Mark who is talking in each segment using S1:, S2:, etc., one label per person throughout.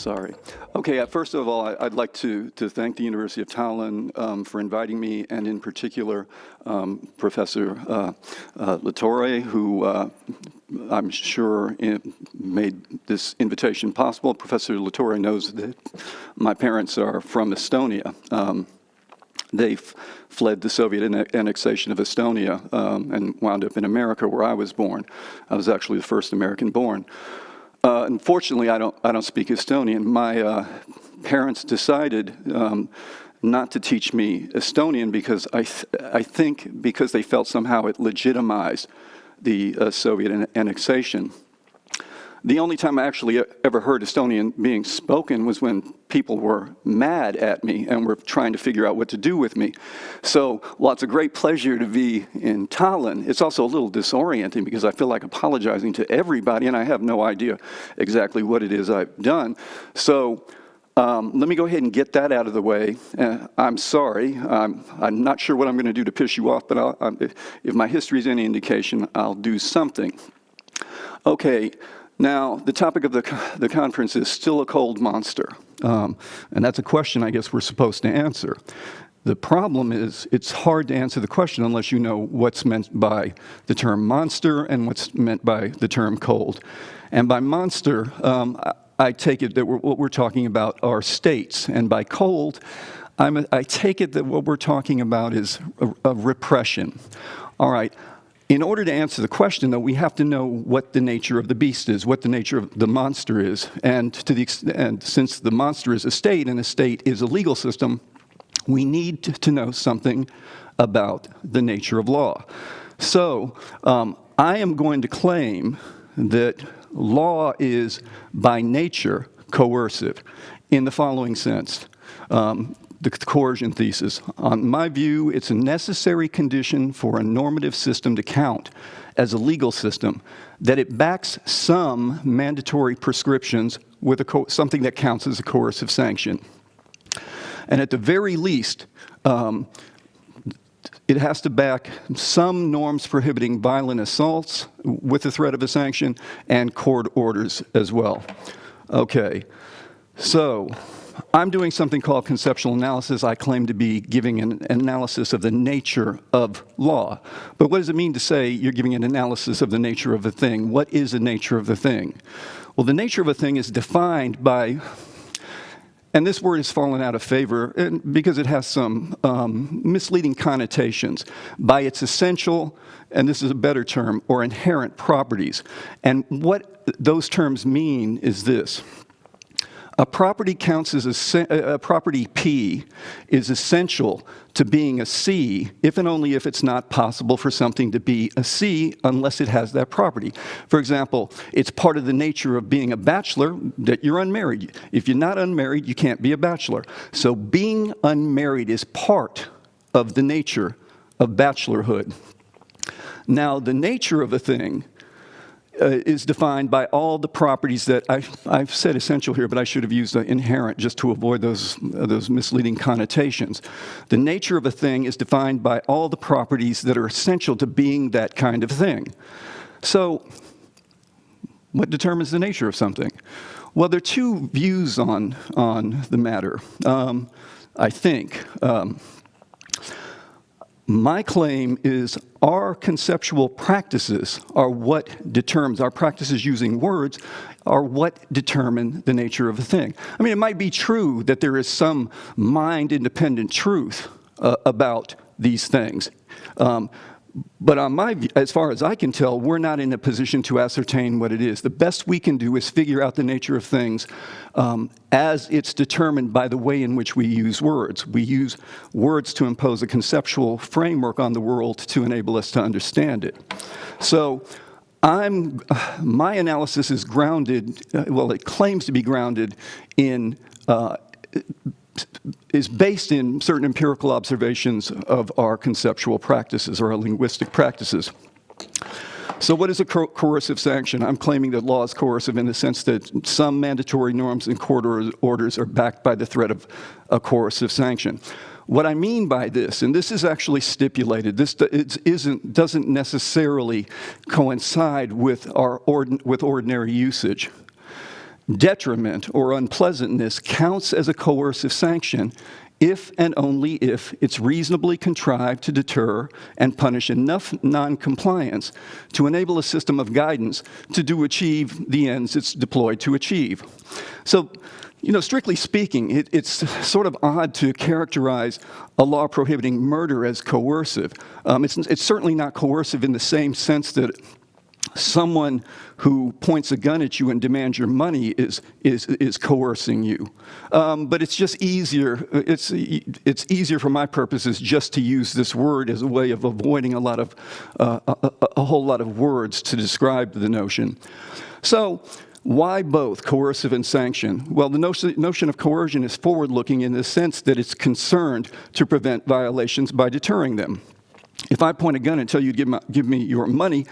S1: Sorry. Okay, first of all, I'd like to thank the University of Tallinn for inviting me, and in particular, Professor Latorre, who I'm sure made this invitation possible. Professor Latorre knows that my parents are from Estonia. They fled the Soviet annexation of Estonia and wound up in America, where I was born. I was actually the first American born. Unfortunately, I don't speak Estonian. My parents decided not to teach me Estonian because I think because they felt somehow it legitimized the Soviet annexation. The only time I actually ever heard Estonian being spoken was when people were mad at me and were trying to figure out what to do with me. So while it's a great pleasure to be in Tallinn, it's also a little disorienting because I feel like apologizing to everybody and I have no idea exactly what it is I've done. So let me go ahead and get that out of the way. I'm sorry. I'm not sure what I'm going to do to piss you off, but if my history is any indication, I'll do something. Okay. Now, the topic of the conference is still a cold monster, and that's a question I guess we're supposed to answer. The problem is it's hard to answer the question unless you know what's meant by the term monster and what's meant by the term cold. And by monster, I take it that what we're talking about are states, and by cold, I take it that what we're talking about is a repression. All right. In order to answer the question, though, we have to know what the nature of the beast is, what the nature of the monster is. And since the monster is a state and a state is a legal system, we need to know something about the nature of law. So I am going to claim that law is by nature coercive in the following sense. The coercion thesis. On my view, it's a necessary condition for a normative system to count as a legal system, that it backs some mandatory prescriptions with something that counts as a coercive sanction. And at the very least, it has to back some norms prohibiting violent assaults with the threat of a sanction and court orders as well. Okay, so I'm doing something called conceptual analysis. I claim to be giving an analysis of the nature of law. But what does it mean to say you're giving an analysis of the nature of a thing? What is the nature of the thing? Well, the nature of a thing is defined by, and this word has fallen out of favor because it has some misleading connotations, by its essential, and this is a better term, or inherent properties. And what those terms mean is this. A property counts as a property P is essential to being a C if and only if it's not possible for something to be a C unless it has that property. For example, it's part of the nature of being a bachelor that you're unmarried. If you're not unmarried, you can't be a bachelor. So being unmarried is part of the nature of bachelorhood. Now, the nature of a thing is defined by all the properties that I've said essential here, but I should have used inherent just to avoid those misleading connotations. The nature of a thing is defined by all the properties that are essential to being that kind of thing. So, what determines the nature of something? Well, there are two views on the matter, I think. My claim is our conceptual practices are what determines, our practices using words are what determine the nature of a thing. I mean, it might be true that there is some mind-independent truth about these things. But on my view, as far as I can tell, we're not in a position to ascertain what it is. The best we can do is figure out the nature of things as it's determined by the way in which we use words. We use words to impose a conceptual framework on the world to enable us to understand it. So my analysis is grounded, well, it claims to be grounded in is based in certain empirical observations of our conceptual practices or our linguistic practices. So what is a coercive sanction? I'm claiming that law is coercive in the sense that some mandatory norms and court orders are backed by the threat of a coercive sanction. What I mean by this, and this is actually stipulated, this doesn't necessarily coincide with ordinary usage. detriment or unpleasantness counts as a coercive sanction if and only if it's reasonably contrived to deter and punish enough noncompliance to enable a system of guidance to achieve the ends it's deployed to achieve. So, strictly speaking, it's sort of odd to characterize a law prohibiting murder as coercive. It's certainly not coercive in the same sense that someone who points a gun at you and demands your money is coercing you. But it's just easier. It's easier for my purposes just to use this word as a way of avoiding a whole lot of words to describe the notion. So, why both coercive and sanction? Well, the notion of coercion is forward-looking in the sense that it's concerned to prevent violations by deterring them. If I point a gun and tell you to give me your money,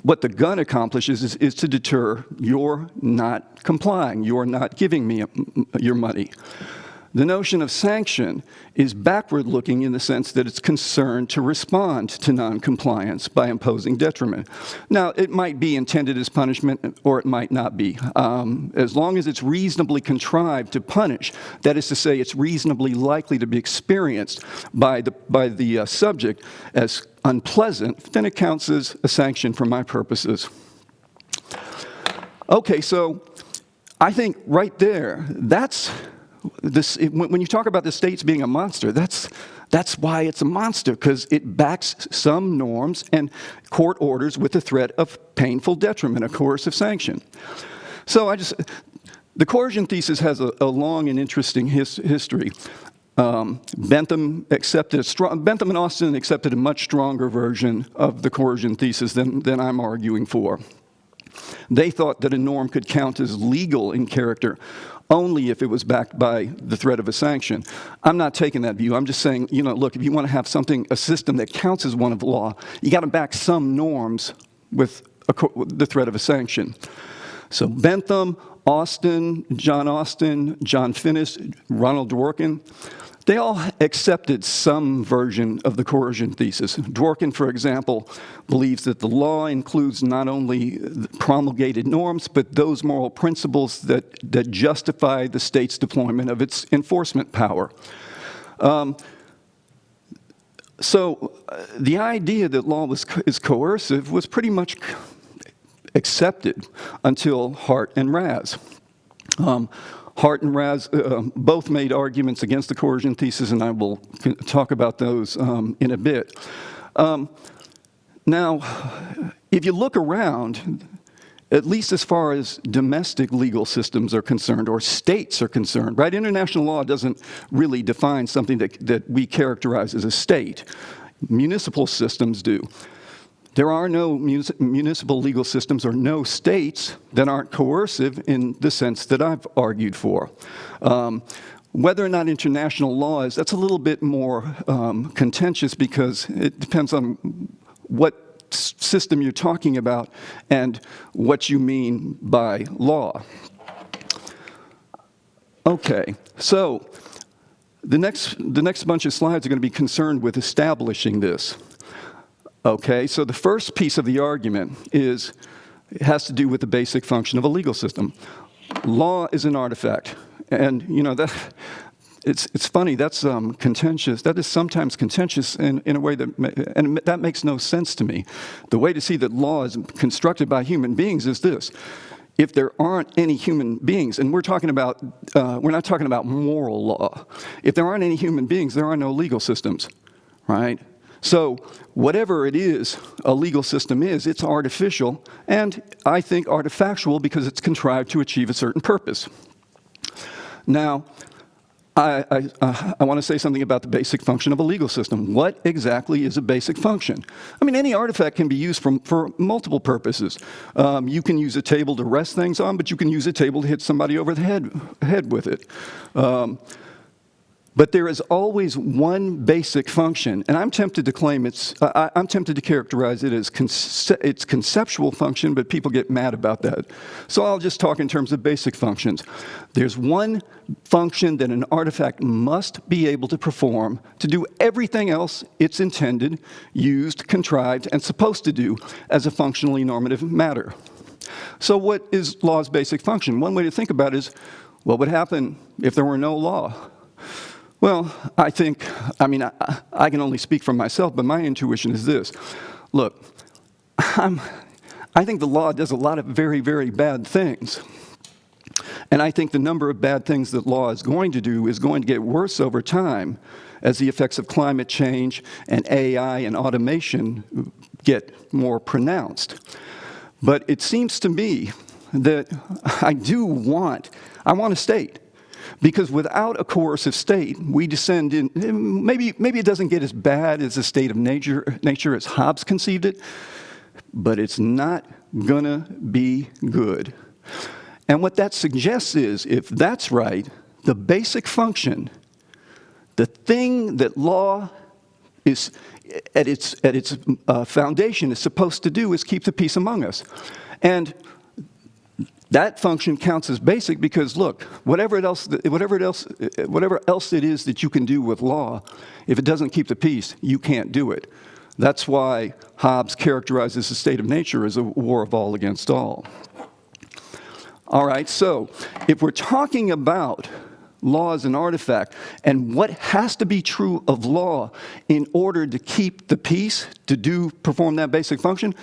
S1: what the gun accomplishes is to deter your not complying, your not giving me your money. The notion of sanction is backward-looking in the sense that it's concerned to respond to noncompliance by imposing detriment. Now, it might be intended as punishment, or it might not be. As long as it's reasonably contrived to punish, that is to say, it's reasonably likely to be experienced by the subject as unpleasant, then it counts as a sanction for my purposes. Okay, so I think right there, when you talk about the states being a monster, that's why it's a monster, because it backs some norms and court orders with the threat of painful detriment, a coercive sanction. So the coercion thesis has a long and interesting history. Bentham and Austin accepted a much stronger version of the coercion thesis than I'm arguing for. They thought that a norm could count as legal in character only if it was backed by the threat of a sanction. I'm not taking that view. I'm just saying, look, if you want to have a system that counts as one of law, you got to back some norms with the threat of a sanction. So Bentham, Austin, John Finnis, Ronald Dworkin, they all accepted some version of the coercion thesis. Dworkin, for example, believes that the law includes not only promulgated norms, but those moral principles that justify the state's deployment of its enforcement power. So the idea that law is coercive was pretty much accepted until Hart and Raz. Hart and Raz both made arguments against the coercion thesis, and I will talk about those in a bit. Now, if you look around, at least as far as domestic legal systems are concerned, or states are concerned, right? International law doesn't really define something that we characterize as a state. Municipal systems do. There are no municipal legal systems or no states that aren't coercive in the sense that I've argued for. Whether or not international law is, that's a little bit more contentious because it depends on what system you're talking about and what you mean by law. Okay, so the next bunch of slides are going to be concerned with establishing this. Okay, so the first piece of the argument has to do with the basic function of a legal system. Law is an artifact, and it's funny. That's contentious. That is sometimes contentious in a way that makes no sense to me. The way to see that law is constructed by human beings is this: if there aren't any human beings, and we're not talking about moral law. If there aren't any human beings, there are no legal systems, right? So whatever it is a legal system is, it's artificial, and I think artifactual because it's contrived to achieve a certain purpose. Now, I want to say something about the basic function of a legal system. What exactly is a basic function? I mean, any artifact can be used for multiple purposes. You can use a table to rest things on, but you can use a table to hit somebody over the head with it. But there is always one basic function, and I'm tempted to claim I'm tempted to characterize it as its conceptual function, but people get mad about that. So I'll just talk in terms of basic functions. There's one function that an artifact must be able to perform to do everything else it's intended, used, contrived, and supposed to do as a functionally normative matter. So what is law's basic function? One way to think about it is, what would happen if there were no law? Well, I can only speak for myself, but my intuition is this. Look, I think the law does a lot of very, very bad things. And I think the number of bad things that law is going to do is going to get worse over time as the effects of climate change and AI and automation get more pronounced. But it seems to me that I want a state. Because without a coercive state, we descend in, maybe it doesn't get as bad as the state of nature as Hobbes conceived it, but it's not gonna be good. And what that suggests is, if that's right, the basic function, the thing that law is at its foundation is supposed to do is keep the peace among us. And that function counts as basic because, look, whatever else it is that you can do with law, if it doesn't keep the peace, you can't do it. That's why Hobbes characterizes the state of nature as a war of all against all. All right, so if we're talking about law as an artifact and what has to be true of law in order to keep the peace, to perform that basic function,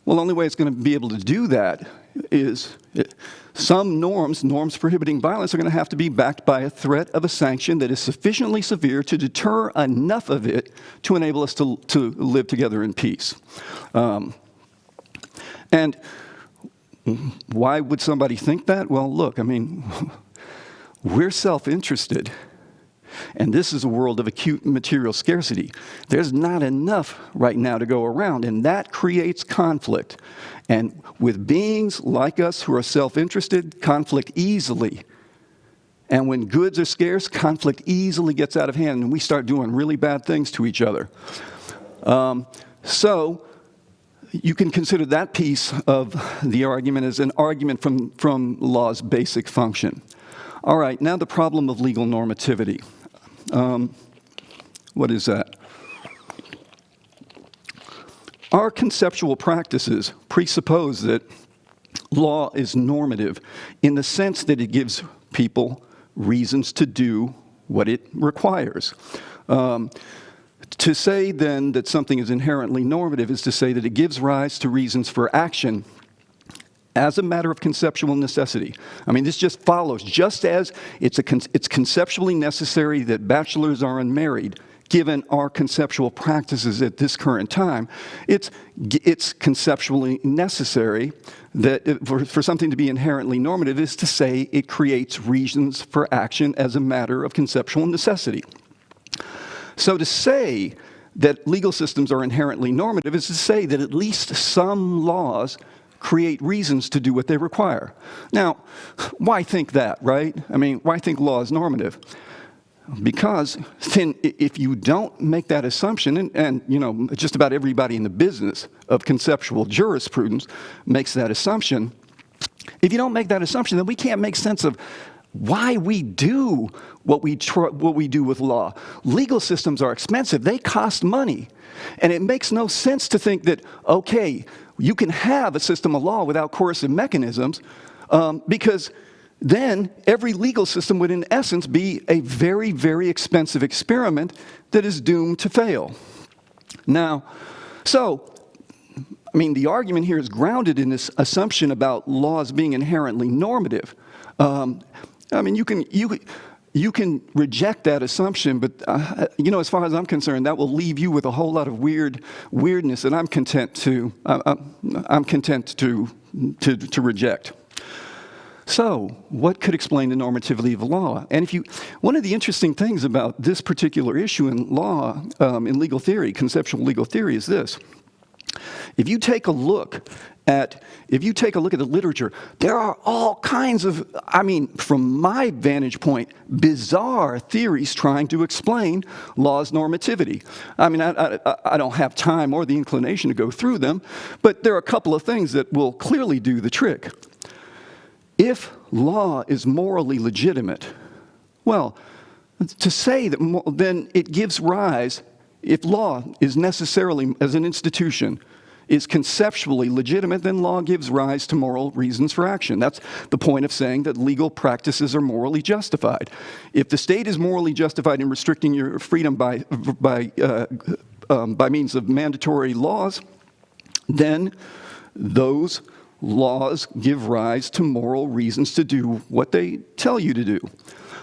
S1: well, the only way it's going to be able to do that is some norms prohibiting violence are going to have to be backed by a threat of a sanction that is sufficiently severe to deter enough of it to enable us to live together in peace. And why would somebody think that? Well, look, we're self-interested. And this is a world of acute material scarcity. There's not enough right now to go around, and that creates conflict. And with beings like us who are self-interested, conflict easily. And when goods are scarce, conflict easily gets out of hand, and we start doing really bad things to each other. So you can consider that piece of the argument as an argument from law's basic function. All right, now the problem of legal normativity. What is that? Our conceptual practices presuppose that law is normative in the sense that it gives people reasons to do what it requires. To say then that something is inherently normative is to say that it gives rise to reasons for action as a matter of conceptual necessity. This just follows. Just as it's conceptually necessary that bachelors are unmarried, given our conceptual practices at this current time, it's conceptually necessary that for something to be inherently normative is to say it creates reasons for action as a matter of conceptual necessity. So to say that legal systems are inherently normative is to say that at least some laws create reasons to do what they require. Now, why think that, right? Why think law is normative? Because then if you don't make that assumption, and just about everybody in the business of conceptual jurisprudence makes that assumption, if you don't make that assumption, then we can't make sense of why we do what we do with law. Legal systems are expensive. They cost money. And it makes no sense to think that, okay, you can have a system of law without coercive mechanisms because then every legal system would, in essence, be a very, very expensive experiment that is doomed to fail. Now, the argument here is grounded in this assumption about laws being inherently normative. You can reject that assumption, but as far as I'm concerned, that will leave you with a whole lot of weirdness that I'm content to reject. So, what could explain the normativity of law? And one of the interesting things about this particular issue in law, in legal theory, conceptual legal theory, is this: if you take a look at the literature, there are all kinds of, from my vantage point, bizarre theories trying to explain law's normativity. I don't have time or the inclination to go through them, but there are a couple of things that will clearly do the trick. If law is morally legitimate, well, to say that, then it gives rise, if law is necessarily, as an institution, is conceptually legitimate, then law gives rise to moral reasons for action. That's the point of saying that legal practices are morally justified. If the state is morally justified in restricting your freedom by means of mandatory laws, then those laws give rise to moral reasons to do what they tell you to do.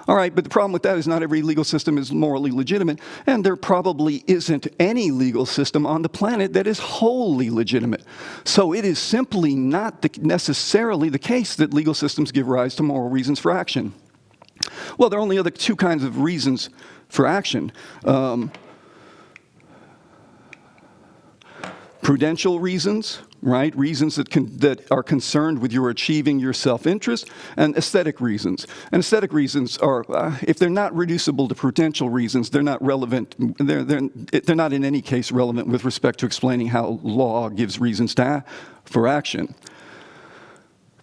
S1: All right, but the problem with that is not every legal system is morally legitimate, and there probably isn't any legal system on the planet that is wholly legitimate. So it is simply not necessarily the case that legal systems give rise to moral reasons for action. Well, there are only other two kinds of reasons for action. Prudential reasons, right? Reasons that are concerned with your achieving your self-interest, and aesthetic reasons. And aesthetic reasons are, if they're not reducible to prudential reasons, they're not relevant. They're not in any case relevant with respect to explaining how law gives reasons for action.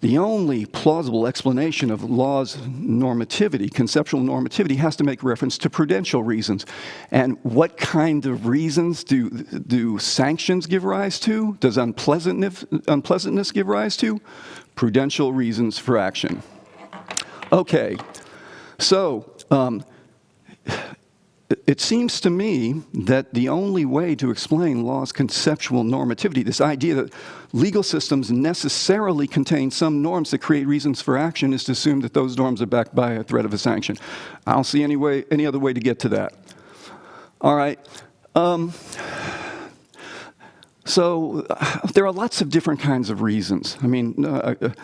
S1: The only plausible explanation of law's normativity, conceptual normativity, has to make reference to prudential reasons. And what kind of reasons do sanctions give rise to? Does unpleasantness give rise to? Prudential reasons for action. Okay, so it seems to me that the only way to explain law's conceptual normativity, this idea that legal systems necessarily contain some norms that create reasons for action, is to assume that those norms are backed by a threat of a sanction. I don't see any other way to get to that. All right. So there are lots of different kinds of reasons. I mean, there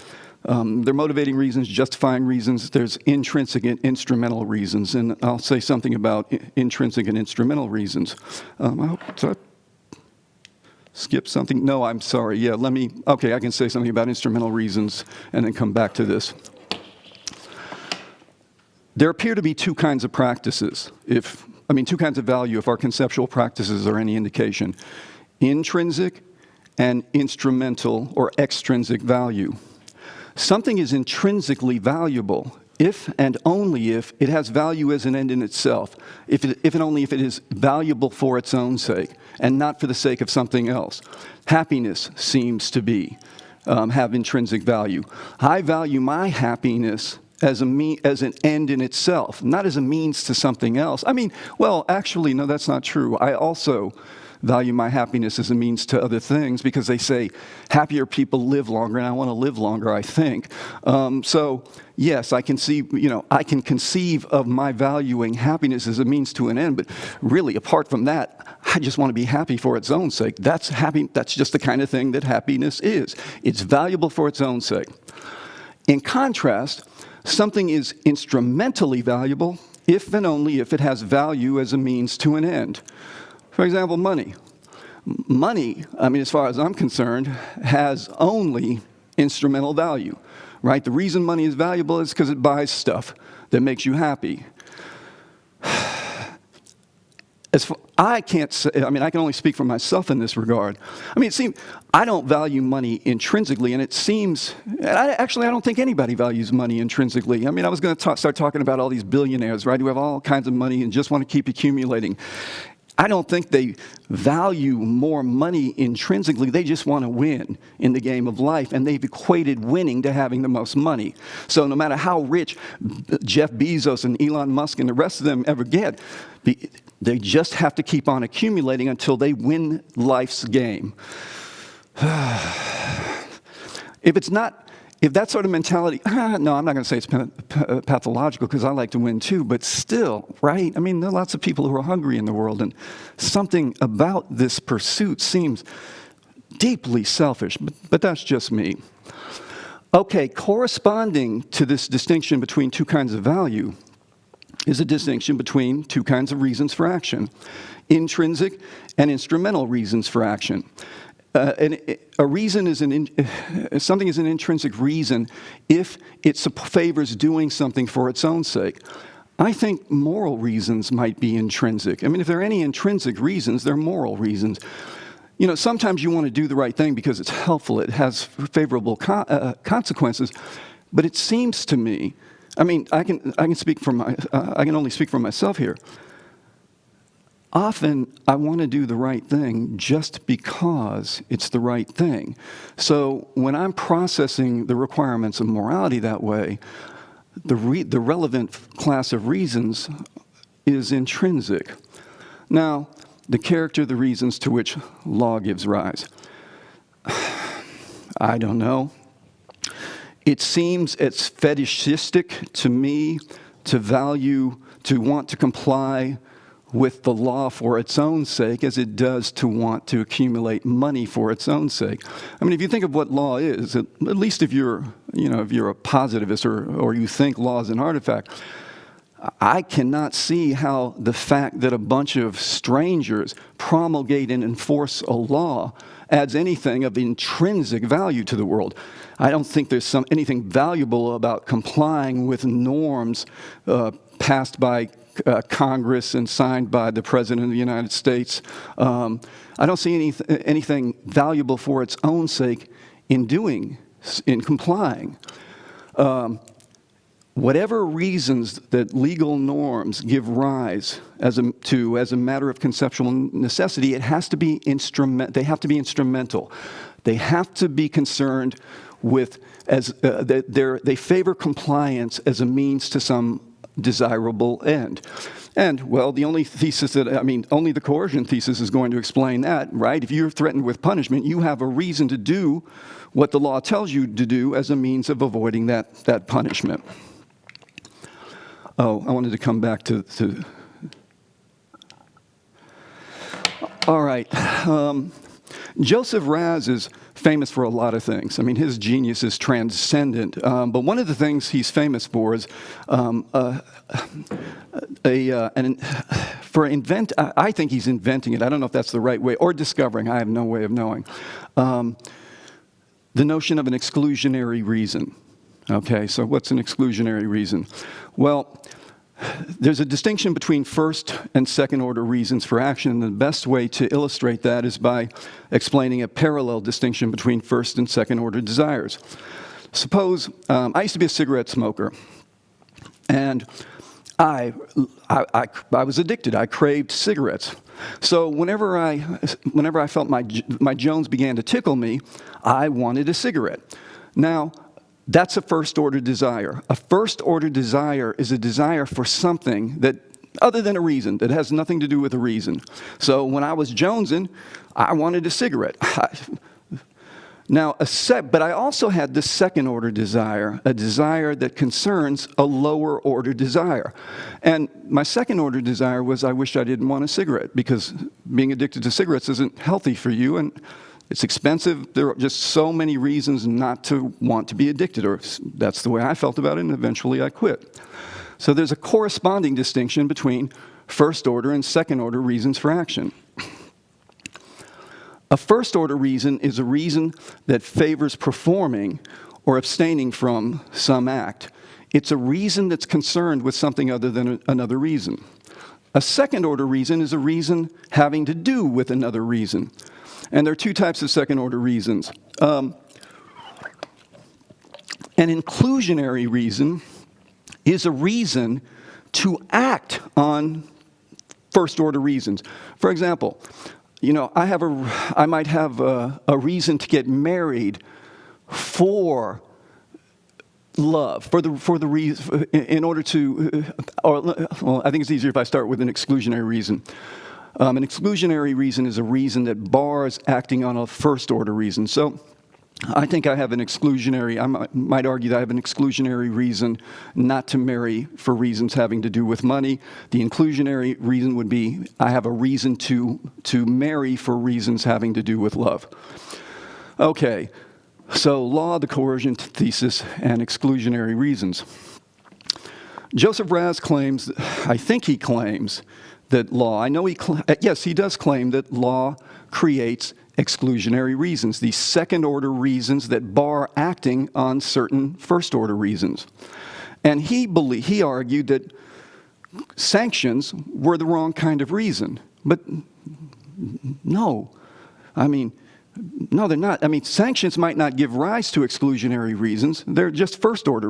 S1: are motivating reasons, justifying reasons. There's intrinsic and instrumental reasons, and I'll say something about intrinsic and instrumental reasons. Did I skip something? No, I'm sorry. Yeah, okay, I can say something about instrumental reasons and then come back to this. There appear to be two kinds of practices, two kinds of value, if our conceptual practices are any indication. Intrinsic and instrumental or extrinsic value. Something is intrinsically valuable if and only if it has value as an end in itself, if and only if it is valuable for its own sake and not for the sake of something else. Happiness seems to have intrinsic value. I value my happiness as an end in itself, not as a means to something else. Actually, no, that's not true. I also value my happiness as a means to other things because they say happier people live longer, and I want to live longer, I think. So yes, I can conceive of my valuing happiness as a means to an end, but really, apart from that, I just want to be happy for its own sake. That's just the kind of thing that happiness is. It's valuable for its own sake. In contrast, something is instrumentally valuable if and only if it has value as a means to an end. For example, money. Money, as far as I'm concerned, has only instrumental value, right? The reason money is valuable is because it buys stuff that makes you happy. I can't say, I can only speak for myself in this regard. I don't value money intrinsically, and it seems, I don't think anybody values money intrinsically. I was going to start talking about all these billionaires, right, who have all kinds of money and just want to keep accumulating. I don't think they value more money intrinsically. They just want to win in the game of life, and they've equated winning to having the most money. So no matter how rich Jeff Bezos and Elon Musk and the rest of them ever get, they just have to keep on accumulating until they win life's game. If that sort of mentality, no, I'm not going to say it's pathological because I like to win too, but still, right? There are lots of people who are hungry in the world, and something about this pursuit seems deeply selfish, but that's just me. Okay, corresponding to this distinction between two kinds of value is a distinction between two kinds of reasons for action, intrinsic and instrumental reasons for action. A reason is something is an intrinsic reason if it favors doing something for its own sake. I think moral reasons might be intrinsic. If there are any intrinsic reasons, they're moral reasons. Sometimes you want to do the right thing because it's helpful, it has favorable consequences, but it seems to me, I can only speak for myself here. often I want to do the right thing just because it's the right thing. So when I'm processing the requirements of morality that way, the relevant class of reasons is intrinsic. Now, the character of the reasons to which law gives rise. I don't know. It seems it's fetishistic to me to want to comply with the law for its own sake as it does to want to accumulate money for its own sake. I mean, if you think of what law is, at least if you're a positivist or you think law is an artifact, I cannot see how the fact that a bunch of strangers promulgate and enforce a law adds anything of intrinsic value to the world. I don't think there's anything valuable about complying with norms passed by Congress and signed by the President of the United States. I don't see anything valuable for its own sake in complying. Whatever reasons that legal norms give rise as a matter of conceptual necessity, they have to be instrumental. They have to be concerned with they favor compliance as a means to some desirable end. And, well, only the coercion thesis is going to explain that, right? If you're threatened with punishment, you have a reason to do what the law tells you to do as a means of avoiding that punishment. Oh, I wanted to come back to all right. Joseph Raz is famous for a lot of things. I mean, his genius is transcendent. But one of the things he's famous for is I think he's inventing it. I don't know if that's the right way, or discovering. I have no way of knowing. The notion of an exclusionary reason. Okay, so what's an exclusionary reason? Well, there's a distinction between first and second order reasons for action, and the best way to illustrate that is by explaining a parallel distinction between first and second order desires. Suppose, I used to be a cigarette smoker, and I was addicted. I craved cigarettes. So whenever I felt my Jones began to tickle me, I wanted a cigarette. Now, that's a first-order desire. A first-order desire is a desire for something that, other than a reason, that has nothing to do with a reason. So when I was jonesing, I wanted a cigarette. But I also had this second-order desire, a desire that concerns a lower-order desire. And my second-order desire was I wish I didn't want a cigarette, because being addicted to cigarettes isn't healthy for you, and it's expensive. There are just so many reasons not to want to be addicted, or that's the way I felt about it, and eventually I quit. So there's a corresponding distinction between first-order and second-order reasons for action. A first-order reason is a reason that favors performing or abstaining from some act. It's a reason that's concerned with something other than another reason. A second-order reason is a reason having to do with another reason. And there are two types of second-order reasons. An inclusionary reason is a reason to act on first-order reasons. For example, I might have a reason to get married for love, in order to, I think it's easier if I start with an exclusionary reason. An exclusionary reason is a reason that bars acting on a first-order reason. So I think I might argue that I have an exclusionary reason not to marry for reasons having to do with money. The inclusionary reason would be I have a reason to marry for reasons having to do with love. Okay, so law, the coercion thesis, and exclusionary reasons. Joseph Raz claims, I think he claims, that law, yes, he does claim that law creates exclusionary reasons, these second-order reasons that bar acting on certain first-order reasons. And he argued that sanctions were the wrong kind of reason. But no, they're not. Sanctions might not give rise to exclusionary reasons. They're just first-order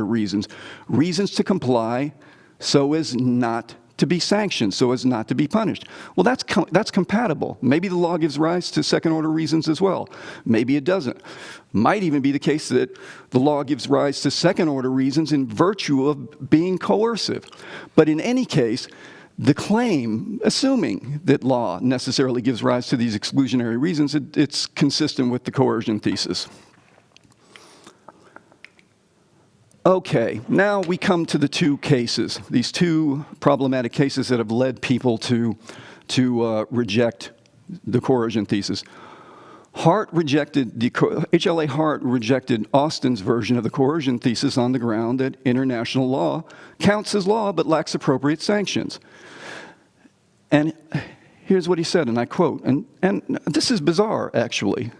S1: reasons to comply so as not to be sanctioned so as not to be punished. Well, that's compatible. Maybe the law gives rise to second-order reasons as well. Maybe it doesn't. Might even be the case that the law gives rise to second-order reasons in virtue of being coercive. But in any case, the claim, assuming that law necessarily gives rise to these exclusionary reasons, it's consistent with the coercion thesis. Okay, now we come to the two cases, these two problematic cases that have led people to reject the coercion thesis. H.L.A. Hart rejected Austin's version of the coercion thesis on the ground that international law counts as law but lacks appropriate sanctions. And here's what he said, and I quote, and this is bizarre, actually.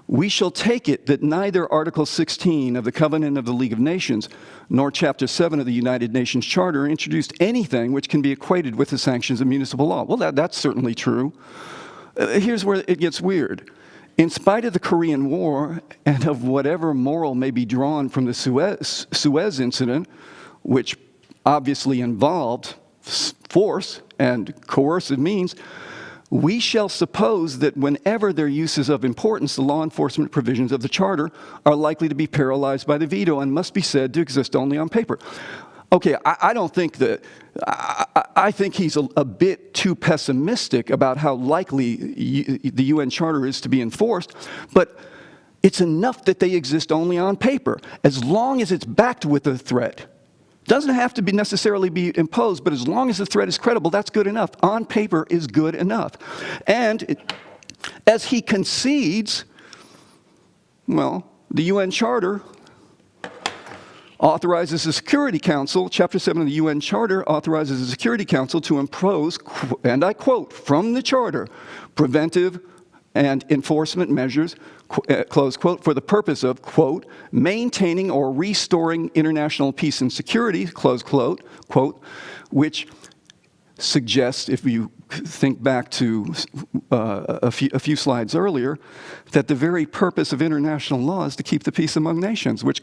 S1: We shall take it that neither Article 16 of the Covenant of the League of Nations nor Chapter 7 of the United Nations Charter introduced anything which can be equated with the sanctions of municipal law. Well, that's certainly true. Here's where it gets weird. In spite of the Korean War and of whatever moral may be drawn from the Suez incident, which obviously involved force and coercive means, we shall suppose that whenever their use is of importance, the law enforcement provisions of the Charter are likely to be paralyzed by the veto and must be said to exist only on paper. Okay, I don't think that, I think he's a bit too pessimistic about how likely the UN Charter is to be enforced, but it's enough that they exist only on paper, as long as it's backed with a threat. Doesn't have to be necessarily be imposed, but as long as the threat is credible, that's good enough. On paper is good enough. And as he concedes, well, the UN Charter authorizes the Security Council, Chapter 7 of the UN Charter authorizes the Security Council to impose, and I quote, from the Charter, preventive and enforcement measures, close quote, for the purpose of, quote, maintaining or restoring international peace and security, close quote, which suggests, if you think back to a few slides earlier, that the very purpose of international law is to keep the peace among nations, which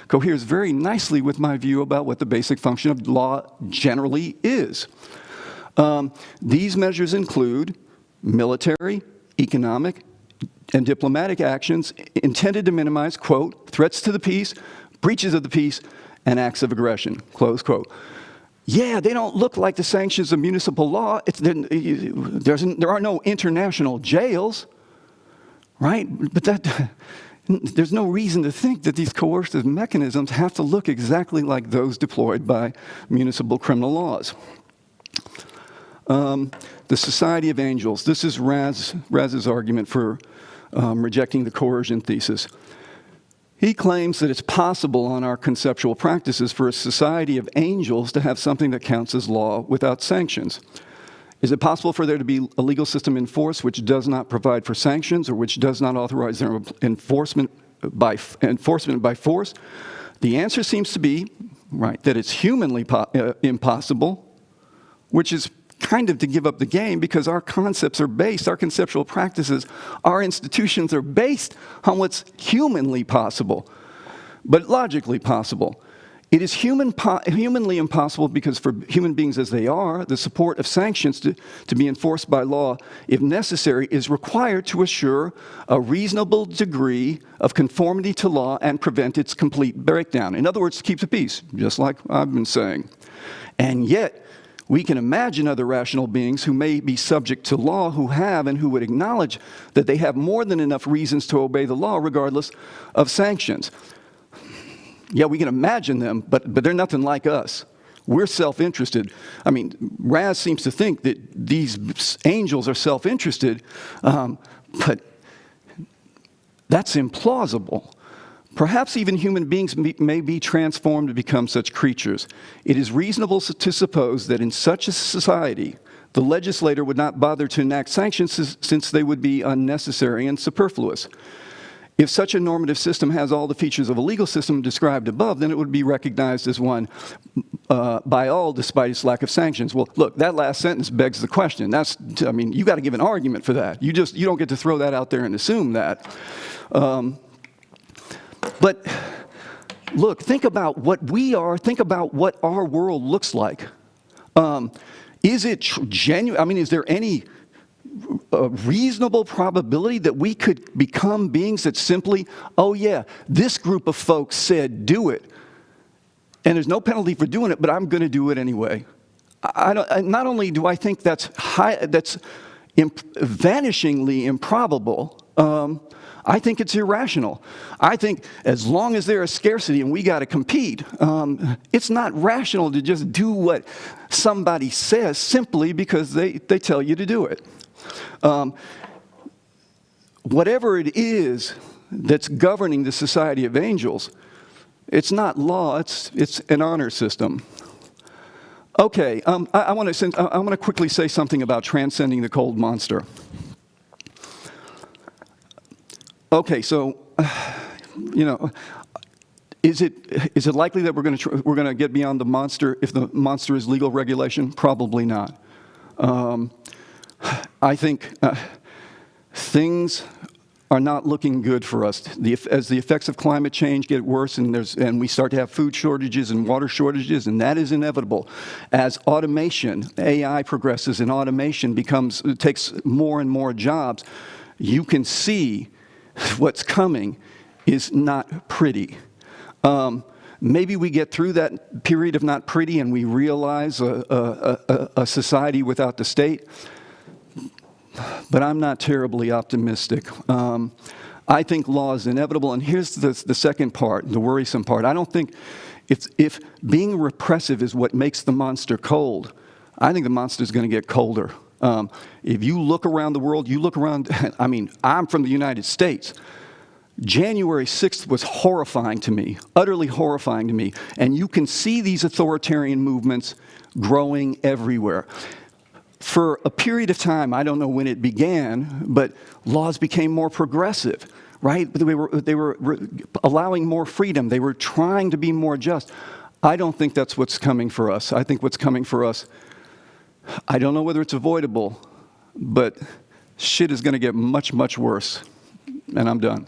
S1: coheres very nicely with my view about what the basic function of law generally is. These measures include military, economic, and diplomatic actions intended to minimize, quote, threats to the peace, breaches of the peace, and acts of aggression, close quote. Yeah, they don't look like the sanctions of municipal law. There are no international jails, right? But there's no reason to think that these coercive mechanisms have to look exactly like those deployed by municipal criminal laws. The Society of Angels. This is Raz's argument for rejecting the coercion thesis. He claims that it's possible on our conceptual practices for a society of angels to have something that counts as law without sanctions. Is it possible for there to be a legal system in force which does not provide for sanctions or which does not authorize their enforcement by force? The answer seems to be, right, that it's humanly impossible, which is kind of to give up the game because our concepts are based, our conceptual practices, our institutions are based on what's humanly possible, but logically possible. It is humanly impossible because for human beings as they are, the support of sanctions to be enforced by law, if necessary, is required to assure a reasonable degree of conformity to law and prevent its complete breakdown. In other words, to keep the peace, just like I've been saying. And yet, we can imagine other rational beings who may be subject to law who have and who would acknowledge that they have more than enough reasons to obey the law regardless of sanctions. Yeah, we can imagine them, but they're nothing like us. We're self-interested. I mean, Raz seems to think that these angels are self-interested, but that's implausible. Perhaps even human beings may be transformed to become such creatures. It is reasonable to suppose that in such a society, the legislator would not bother to enact sanctions since they would be unnecessary and superfluous. If such a normative system has all the features of a legal system described above, then it would be recognized as one by all despite its lack of sanctions. Well, look, that last sentence begs the question. You got to give an argument for that. You don't get to throw that out there and assume that. But look, think about what we are, think about what our world looks like. Is it genuine? I mean, is there any reasonable probability that we could become beings that simply, oh yeah, this group of folks said do it, and there's no penalty for doing it, but I'm going to do it anyway? Not only do I think that's vanishingly improbable, I think it's irrational. I think as long as there is scarcity and we got to compete, it's not rational to just do what somebody says simply because they tell you to do it. Whatever it is that's governing the society of angels, it's not law, it's an honor system. Okay, I want to quickly say something about transcending the cold monster. Okay, so, is it likely that we're going to get beyond the monster if the monster is legal regulation? Probably not. I think things are not looking good for us. As the effects of climate change get worse and we start to have food shortages and water shortages, and that is inevitable. As automation, AI progresses and automation takes more and more jobs, you can see what's coming is not pretty. Maybe we get through that period of not pretty and we realize a society without the state, but I'm not terribly optimistic. I think law is inevitable, and here's the second part, the worrisome part. I don't think if being repressive is what makes the monster cold, I think the monster is going to get colder. If you look around the world, I mean, I'm from the United States. January 6th was horrifying to me, utterly horrifying to me, and you can see these authoritarian movements growing everywhere. For a period of time, I don't know when it began, but laws became more progressive, right? They were allowing more freedom. They were trying to be more just. I don't think that's what's coming for us. I think what's coming for us, I don't know whether it's avoidable, but shit is going to get much, much worse. And I'm done.